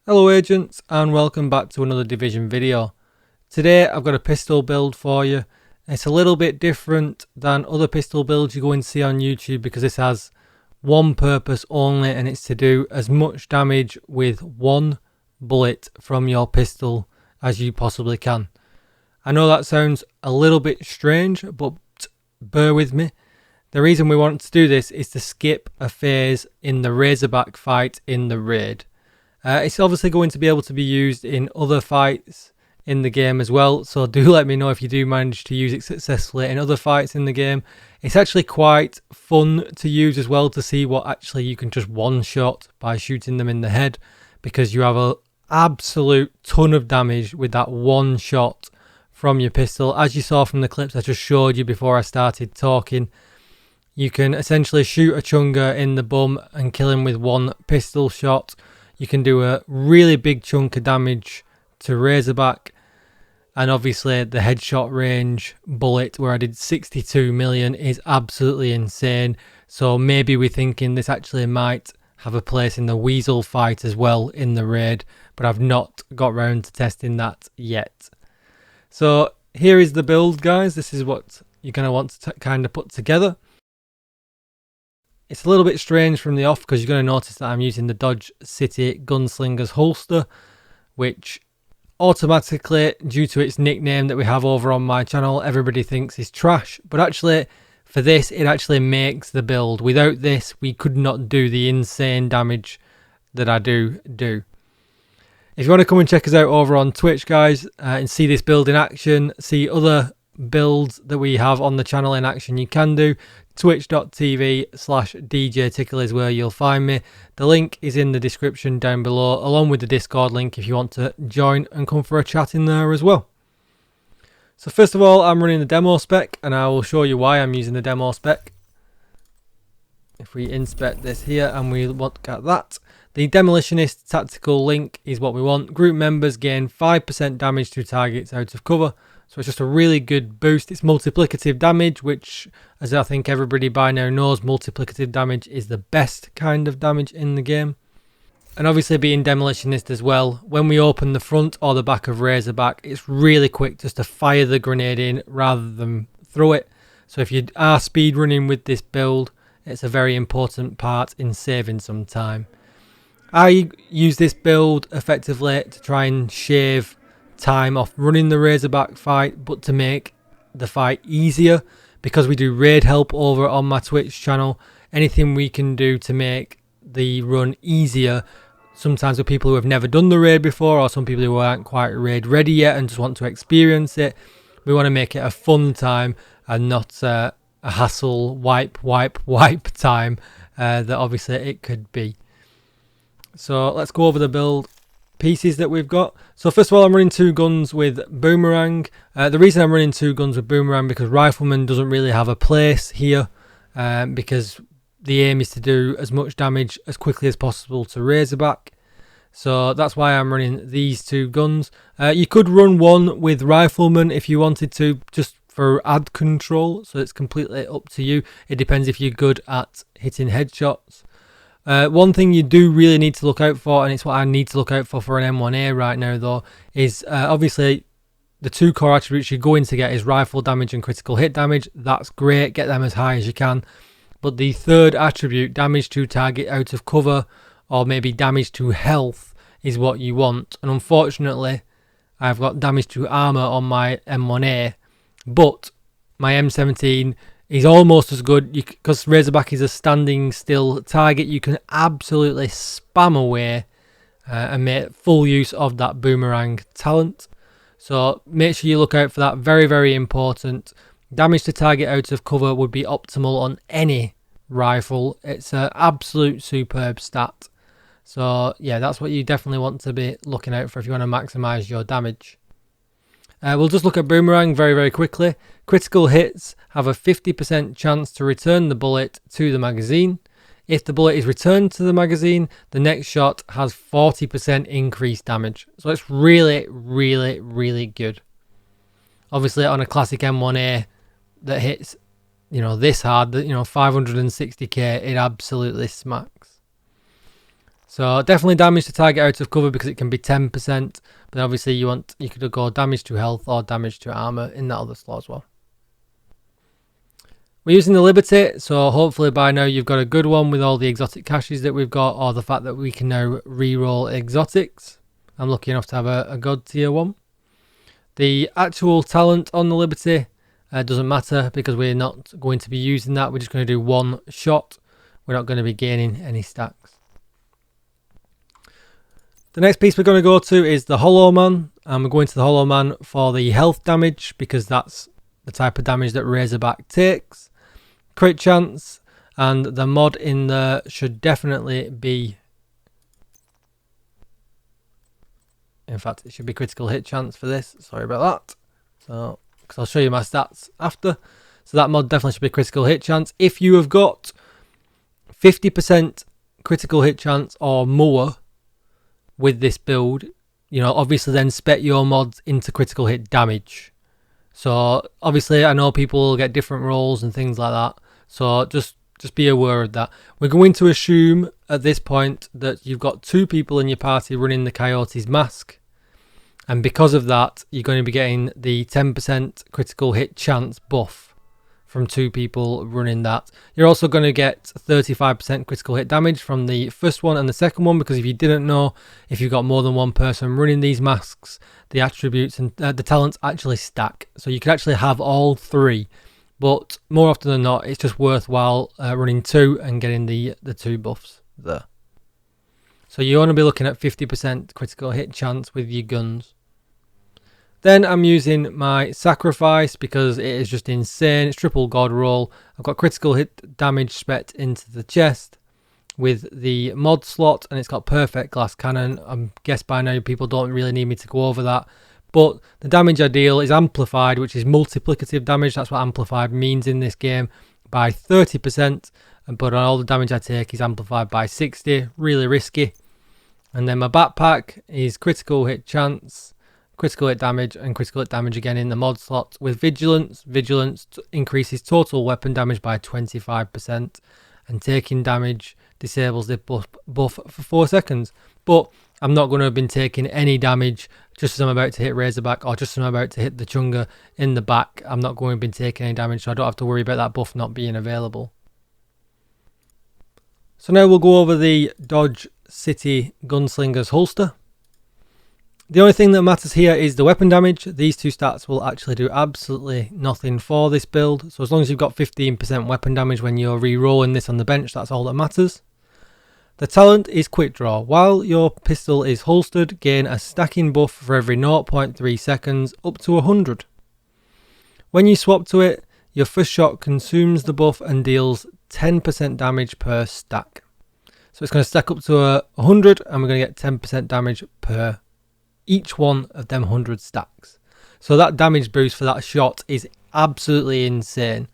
Hello agents and welcome back to another Division video. Today I've got a pistol build for you. It's a little bit different than other pistol builds you're going to see on YouTube because this has one purpose only, and it's to do as much damage with one bullet from your pistol as you possibly can. I know that sounds a little bit strange, but bear with me. The reason we want to do this is to skip a phase in the Razorback fight in the raid. It's obviously going to be able to be used in other fights in the game as well, so do let me know if you do manage to use it successfully in other fights in the game. It's actually quite fun to use as well, to see what actually you can just one-shot by shooting them in the head, because you have an absolute ton of damage with that one shot from your pistol. As you saw from the clips I just showed you before I started talking, you can essentially shoot a chunga in the bum and kill him with one pistol shot. You can do a really big chunk of damage to Razorback, and obviously the headshot range bullet where I did 62 million is absolutely insane. So maybe we're thinking this actually might have a place in the Weasel fight as well in the raid, but I've not got round to testing that yet. So here is the build, guys. This is what you're going to want to kind of put together. It's a little bit strange from the off because you're going to notice that I'm using the Dodge City Gunslinger's holster, which automatically, due to its nickname that we have over on my channel, everybody thinks is trash. But actually, for this, it actually makes the build. Without this, we could not do the insane damage that I do. If you want to come and check us out over on Twitch, guys, and see this build in action, see other builds that we have on the channel in action, you can do. Twitch.tv/DJTICKLE is where you'll find me. The link is in the description down below, along with the Discord link if you want to join and come for a chat in there as well. So first of all, I'm running the demo spec, and I will show you why I'm using the demo spec. If we inspect this here and we look at that, the Demolitionist tactical link is what we want. Group members gain 5% damage to targets out of cover. So it's just a really good boost. It's multiplicative damage, which, as I think everybody by now knows, multiplicative damage is the best kind of damage in the game. And obviously being Demolitionist as well, when we open the front or the back of Razorback, it's really quick just to fire the grenade in rather than throw it. So if you are speed running with this build, it's a very important part in saving some time. I use this build effectively to try and shave time off running the Razorback fight, but to make the fight easier, because we do raid help over on my Twitch channel. Anything we can do to make the run easier, sometimes with people who have never done the raid before, or some people who aren't quite raid ready yet and just want to experience it, we want to make it a fun time and not a hassle wipe time that obviously it could be. So let's go over the build pieces that we've got. So first of all, I'm running two guns with Boomerang. The reason I'm running two guns with Boomerang because Rifleman doesn't really have a place here, because the aim is to do as much damage as quickly as possible to Razorback. So that's why I'm running these two guns. You could run one with Rifleman if you wanted to, just for ad control, so it's completely up to you. It depends if you're good at hitting headshots. One thing you do really need to look out for, and it's what I need to look out for an M1A right now though, is obviously the two core attributes you're going to get is rifle damage and critical hit damage. That's great, get them as high as you can. But the third attribute, damage to target out of cover, or maybe damage to health, is what you want. And unfortunately, I've got damage to armor on my M1A, but my M17 is almost as good, because Razorback is a standing still target. You can absolutely spam away and make full use of that Boomerang talent. So make sure you look out for that. Very, very important. Damage to target out of cover would be optimal on any rifle. It's an absolute superb stat. So yeah, that's what you definitely want to be looking out for if you want to maximize your damage. We'll just look at Boomerang very, very quickly. Critical hits have a 50% chance to return the bullet to the magazine. If the bullet is returned to the magazine, the next shot has 40% increased damage. So it's really, really, really good. Obviously on a classic M1A that hits, this hard, 560k, it absolutely smacks. So definitely damage to target out of cover because it can be 10%. But obviously you could go damage to health or damage to armor in that other slot as well. We're using the Liberty, so hopefully by now you've got a good one with all the exotic caches that we've got, or the fact that we can now re-roll exotics. I'm lucky enough to have a God tier 1. The actual talent on the Liberty doesn't matter because we're not going to be using that. We're just going to do one shot. We're not going to be gaining any stacks. The next piece we're going to go to is the Hollow Man, and we're going to the Hollow Man for the health damage because that's the type of damage that Razorback takes. Crit chance, and the mod in there should definitely be, in fact it should be critical hit chance for this, sorry about that, so because I'll show you my stats after. So that mod definitely should be critical hit chance. If you have got 50% critical hit chance or more with this build, you know, obviously then spec your mods into critical hit damage. So obviously I know people will get different rolls and things like that, so just be aware of that. We're going to assume at this point that you've got 2 people in your party running the Coyote's Mask, and because of that you're going to be getting the 10% critical hit chance buff from 2 people running that. You're also going to get 35% critical hit damage from the first one and the second one, because if you didn't know, if you've got more than one person running these masks, the attributes and the talents actually stack. So you can actually have all 3, but more often than not, it's just worthwhile running 2 and getting the 2 buffs there. So you want to be looking at 50% critical hit chance with your guns. Then I'm using my Sacrifice because it is just insane. It's triple God roll. I've got critical hit damage spec into the chest with the mod slot, and it's got perfect glass cannon. I guess by now people don't really need me to go over that. But the damage I deal is amplified, which is multiplicative damage. That's what amplified means in this game, by 30%. But all the damage I take is amplified by 60. Really risky. And then my backpack is critical hit chance, critical hit damage, and critical hit damage again in the mod slot with vigilance. Vigilance increases total weapon damage by 25%, and taking damage disables the buff for 4 seconds. But I'm not going to have been taking any damage just as I'm about to hit Razorback, or just as I'm about to hit the Chunga in the back. I'm not going to have been taking any damage, so I don't have to worry about that buff not being available. So now we'll go over the Dodge City Gunslinger's holster. The only thing that matters here is the weapon damage. These 2 stats will actually do absolutely nothing for this build. So as long as you've got 15% weapon damage when you're re-rolling this on the bench, that's all that matters. The talent is Quick Draw. While your pistol is holstered, gain a stacking buff for every 0.3 seconds up to 100. When you swap to it, your first shot consumes the buff and deals 10% damage per stack. So it's going to stack up to 100, and we're going to get 10% damage per each one of them 100 stacks. So that damage boost for that shot is absolutely insane.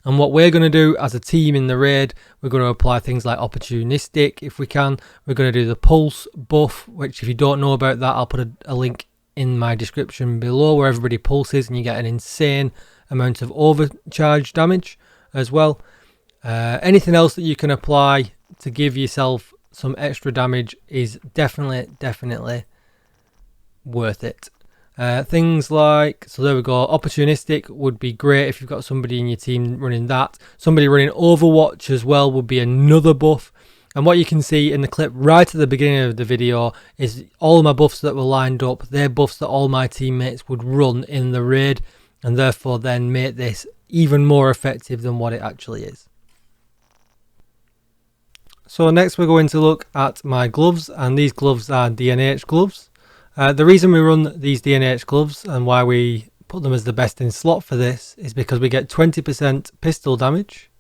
And what we're going to do as a team in the raid, we're going to apply things like opportunistic if we can. We're going to do the pulse buff, which if you don't know about that, I'll put a link in my description below where everybody pulses and you get an insane amount of overcharge damage as well. Anything else that you can apply to give yourself some extra damage is definitely worth it. Things like, so there we go, opportunistic would be great if you've got somebody in your team running that. Somebody running Overwatch as well would be another buff. And what you can see in the clip right at the beginning of the video is all my buffs that were lined up. They're buffs that all my teammates would run in the raid, and therefore then make this even more effective than what it actually is. So next we're going to look at my gloves, and these gloves are DNH gloves. The reason we run these DNH gloves and why we put them as the best in slot for this is because we get 20% pistol damage.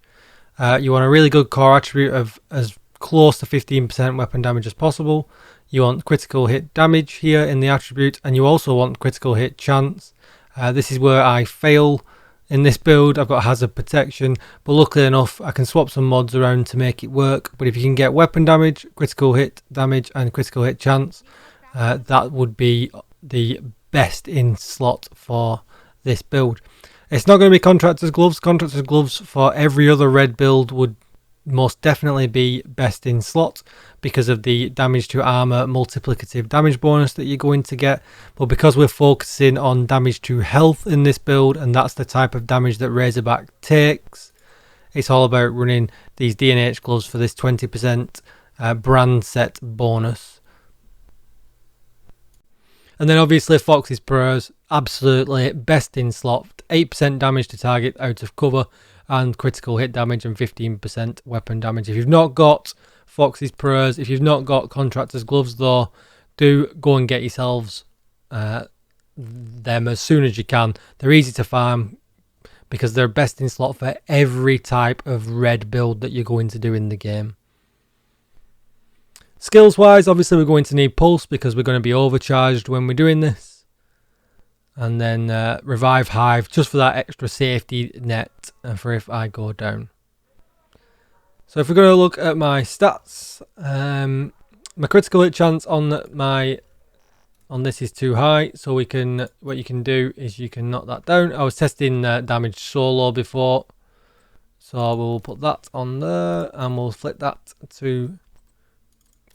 You want a really good core attribute of as close to 15% weapon damage as possible. You want critical hit damage here in the attribute, and you also want critical hit chance. This is where I fail in this build. I've got hazard protection, but luckily enough I can swap some mods around to make it work. But if you can get weapon damage, critical hit damage, and critical hit chance, that would be the best in slot for this build. It's not going to be contractor's gloves. Contractor's gloves for every other red build would most definitely be best in slot because of the damage to armor multiplicative damage bonus that you're going to get. But because we're focusing on damage to health in this build, and that's the type of damage that Razorback takes, it's all about running these D&H gloves for this 20% brand set bonus. And then obviously Fox's Prayers, absolutely best in slot. 8% damage to target out of cover and critical hit damage and 15% weapon damage. If you've not got Fox's Prayers, if you've not got Contractor's Gloves though, do go and get yourselves them as soon as you can. They're easy to farm because they're best in slot for every type of red build that you're going to do in the game. Skills wise, obviously we're going to need Pulse because we're going to be overcharged when we're doing this. And then Revive Hive just for that extra safety net and for if I go down. So if we're going to look at my stats, my critical hit chance on this is too high. So what you can do is you can knock that down. I was testing damage solo before. So we'll put that on there and we'll flip that to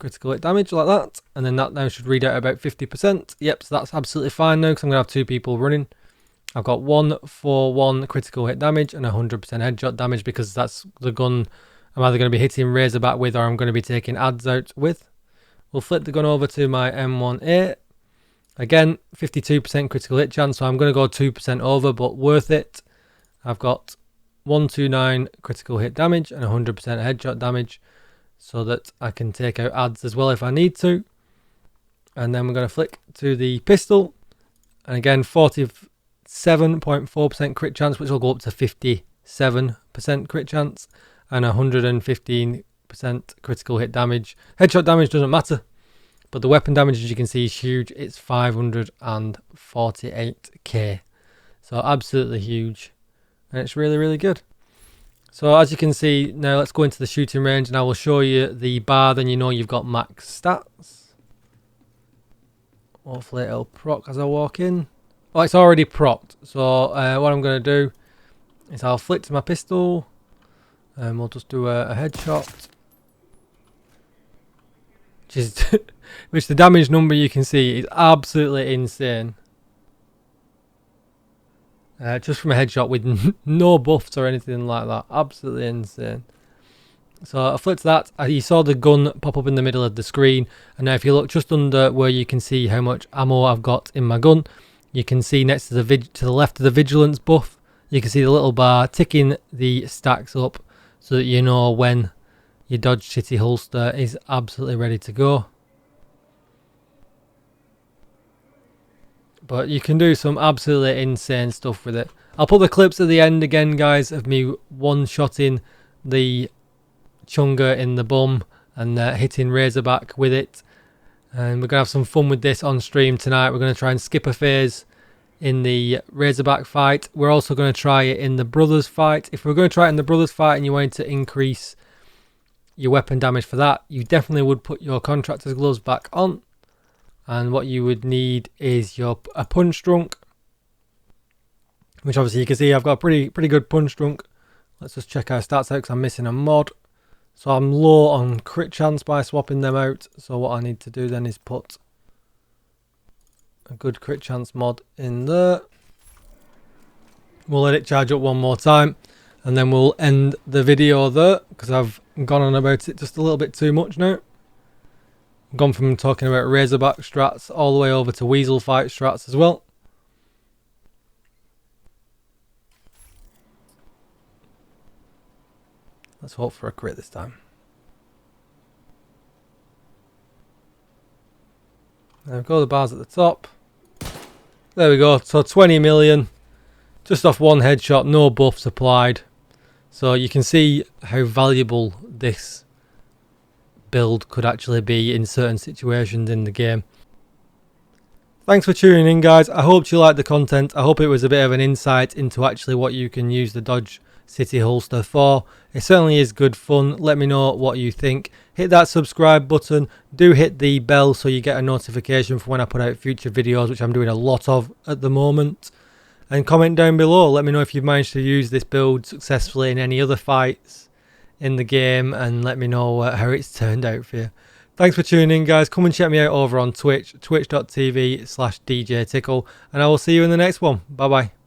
critical hit damage like that, and then that now should read out about 50%. Yep, so that's absolutely fine now because I'm going to have two people running. I've got 141 critical hit damage and 100% headshot damage because that's the gun I'm either going to be hitting Razorback with or I'm going to be taking ads out with. We'll flip the gun over to my M1A. Again, 52% critical hit chance, so I'm going to go 2% over, but worth it. I've got 129 critical hit damage and 100% headshot damage, so that I can take out ads as well if I need to. And then we're going to flick to the pistol. And again, 47.4% crit chance, which will go up to 57% crit chance. And 115% critical hit damage. Headshot damage doesn't matter. But the weapon damage, as you can see, is huge. It's 548k. So absolutely huge. And it's really, really good. So as you can see, now let's go into the shooting range and I will show you the bar, then you know you've got max stats. Hopefully it'll proc as I walk in. Oh, it's already procced. So what I'm going to do is I'll flick to my pistol and we'll just do a headshot. Which the damage number you can see is absolutely insane. Just from a headshot with no buffs or anything like that. Absolutely insane. So I flipped that. You saw the gun pop up in the middle of the screen. And now if you look just under where you can see how much ammo I've got in my gun, you can see next to the left of the vigilance buff, you can see the little bar ticking the stacks up so that you know when your Dodge City holster is absolutely ready to go. But you can do some absolutely insane stuff with it. I'll put the clips at the end again, guys, of me one-shotting the Chunga in the bum and hitting Razorback with it. And we're going to have some fun with this on stream tonight. We're going to try and skip a phase in the Razorback fight. We're also going to try it in the Brothers fight. If we're going to try it in the Brothers fight and you want to increase your weapon damage for that, you definitely would put your Contractor's Gloves back on. And what you would need is a punch drunk, which obviously you can see I've got a pretty good punch drunk. Let's just check our stats out because I'm missing a mod. So I'm low on crit chance by swapping them out. So what I need to do then is put a good crit chance mod in there. We'll let it charge up one more time and then we'll end the video there because I've gone on about it just a little bit too much now. Gone from talking about Razorback strats all the way over to Weasel fight strats as well. Let's hope for a crit this time. There we go, the bars at the top. There we go, so 20 million. Just off one headshot, no buffs applied. So you can see how valuable this build could actually be in certain situations in the game. Thanks for tuning in, guys. I hope you liked the content. I hope it was a bit of an insight into actually what you can use the Dodge City holster for. It certainly is good fun. Let me know what you think. Hit that subscribe button. Do hit the bell so you get a notification for when I put out future videos, which I'm doing a lot of at the moment. And comment down below. Let me know if you've managed to use this build successfully in any other fights in the game and let me know how it's turned out for you. Thanks for tuning in, guys. Come and check me out over on Twitch, twitch.tv/DJTickle, and I will see you in the next one. Bye bye.